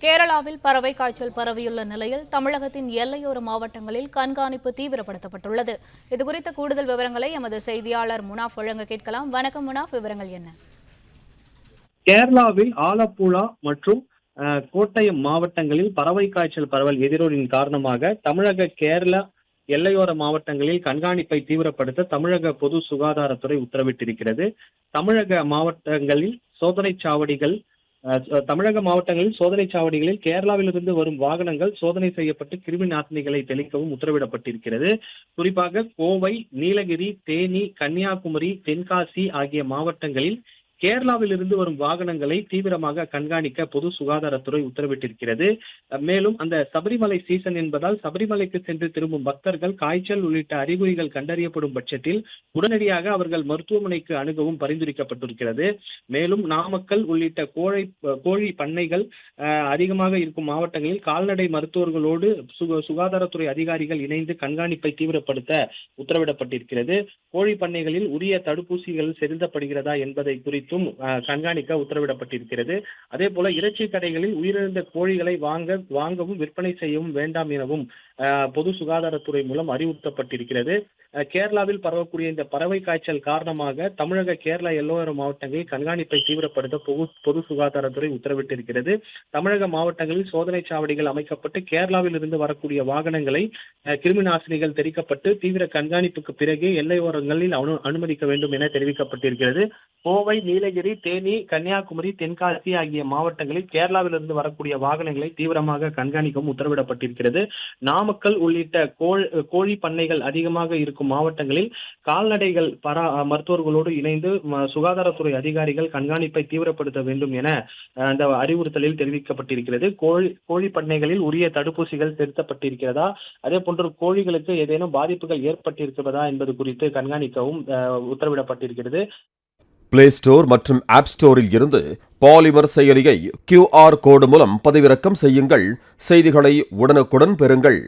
கேரளாவில் பறவை காய்ச்சல் பரவியுள்ள நிலையில் தமிழகத்தின் எல்லையோர மாவட்டங்களில் கண்காணிப்பு தீவிரப்படுத்தப்பட்டுள்ளது. இதுகுறித்த கூடுதல் விவரங்களை எமது செய்தியாளர் முனாஃப் வழங்க கேட்கலாம். வணக்கம் முனாஃப், விவரங்கள் என்ன? கேரளாவில் ஆலப்புழா மற்றும் கோட்டயம் மாவட்டங்களில் பறவை காய்ச்சல் பரவல் எதிரொலியின் காரணமாக தமிழக கேரளா எல்லையோர மாவட்டங்களில் கண்காணிப்பை தீவிரப்படுத்த தமிழக பொது சுகாதாரத்துறை உத்தரவிட்டிருக்கிறது. தமிழக மாவட்டங்களில் சோதனை சாவடிகளில் கேரளாவிலிருந்து வரும் வாகனங்கள் சோதனை செய்யப்பட்டு கிருமி நாசினிகளை தெளிக்கவும் உத்தரவிடப்பட்டிருக்கிறது. குறிப்பாக கோவை, நீலகிரி, தேனி, கன்னியாகுமரி, தென்காசி ஆகிய மாவட்டங்களில் கேரளாவில் இருந்து வரும் வாகனங்களை தீவிரமாக கண்காணிக்க பொது சுகாதாரத்துறை உத்தரவிட்டிருக்கிறது. மேலும் அந்த சபரிமலை சீசன் என்பதால் சபரிமலைக்கு சென்று திரும்பும் பக்தர்கள் காய்ச்சல் உள்ளிட்ட அறிகுறிகள் கண்டறியப்படும் பட்சத்தில் உடனடியாக அவர்கள் மருத்துவமனைக்கு அணுகவும் பரிந்துரைக்கப்பட்டிருக்கிறது. மேலும் நாமக்கல் உள்ளிட்ட கோழி பண்ணைகள் அதிகமாக இருக்கும் மாவட்டங்களில் கால்நடை மருத்துவர்களோடு சுகாதாரத்துறை அதிகாரிகள் இணைந்து கண்காணிப்பை தீவிரப்படுத்த உத்தரவிடப்பட்டிருக்கிறது. கோழி பண்ணைகளில் உரிய தடுப்பூசிகள் செலுத்தப்படுகிறதா என்பதை குறித்தும் கண்காணிக்க உத்தரவிடப்பட்டிருக்கிறது. அதே போல இறைச்சி கடைகளில் உயிரிழந்த கோழிகளை வாங்கவும் விற்பனை செய்யவும் வேண்டாம் எனவும் பொது சுகாதாரத்துறை மூலம் அறிவுறுத்தப்பட்டிருக்கிறது. கேரளாவில் பரவக்கூடிய இந்த பறவை காய்ச்சல் காரணமாக தமிழக கேரளா எல்லையோர மாவட்டங்களில் கண்காணிப்பை தீவிரப்படுத்த பொது சுகாதாரத்துறை உத்தரவிட்டிருக்கிறது. தமிழக மாவட்டங்களில் சோதனை சாவடிகள் அமைக்கப்பட்டு கேரளாவில் இருந்து வரக்கூடிய வாகனங்களை கிருமி நாசினிகள் தெளிக்கப்பட்டு தீவிர கண்காணிப்புக்கு பிறகு எல்லையோரங்களில் அனுமதிக்க வேண்டும் என தெரிவிக்கப்பட்டிருக்கிறது. கோவை, நீலகிரி, தேனி, கன்னியாகுமரி, தென்காசி ஆகிய மாவட்டங்களில் கேரளாவிலிருந்து வரக்கூடிய வாகனங்களை தீவிரமாக கண்காணிக்கவும் உத்தரவிடப்பட்டிருக்கிறது. நாமக்கல் உள்ளிட்ட கோழி பண்ணைகள் அதிகமாக இருக்கும் மாவட்டங்களில் கால்நடைகள் மருத்துவர்களோடு இணைந்து சுகாதாரத்துறை அதிகாரிகள் கண்காணிப்பை தீவிரப்படுத்த வேண்டும் என அந்த அறிவுறுத்தலில் தெரிவிக்கப்பட்டிருக்கிறது. கோழி பண்ணைகளில் உரிய தடுப்பூசிகள் செலுத்தப்பட்டிருக்கிறதா, அதே போன்று கோழிகளுக்கு ஏதேனும் பாதிப்புகள் ஏற்பட்டிருக்கிறதா என்பது குறித்து கண்காணிக்கவும் உத்தரவிடப்பட்டிருக்கிறது. பிளே ஸ்டோர் மற்றும் ஆப் ஸ்டோரில் இருந்து பாலிமர் செயலியை QR கோடு மூலம் பதிவிறக்கம் செய்யுங்கள். செய்திகளை உடனுக்குடன் பெறுங்கள்.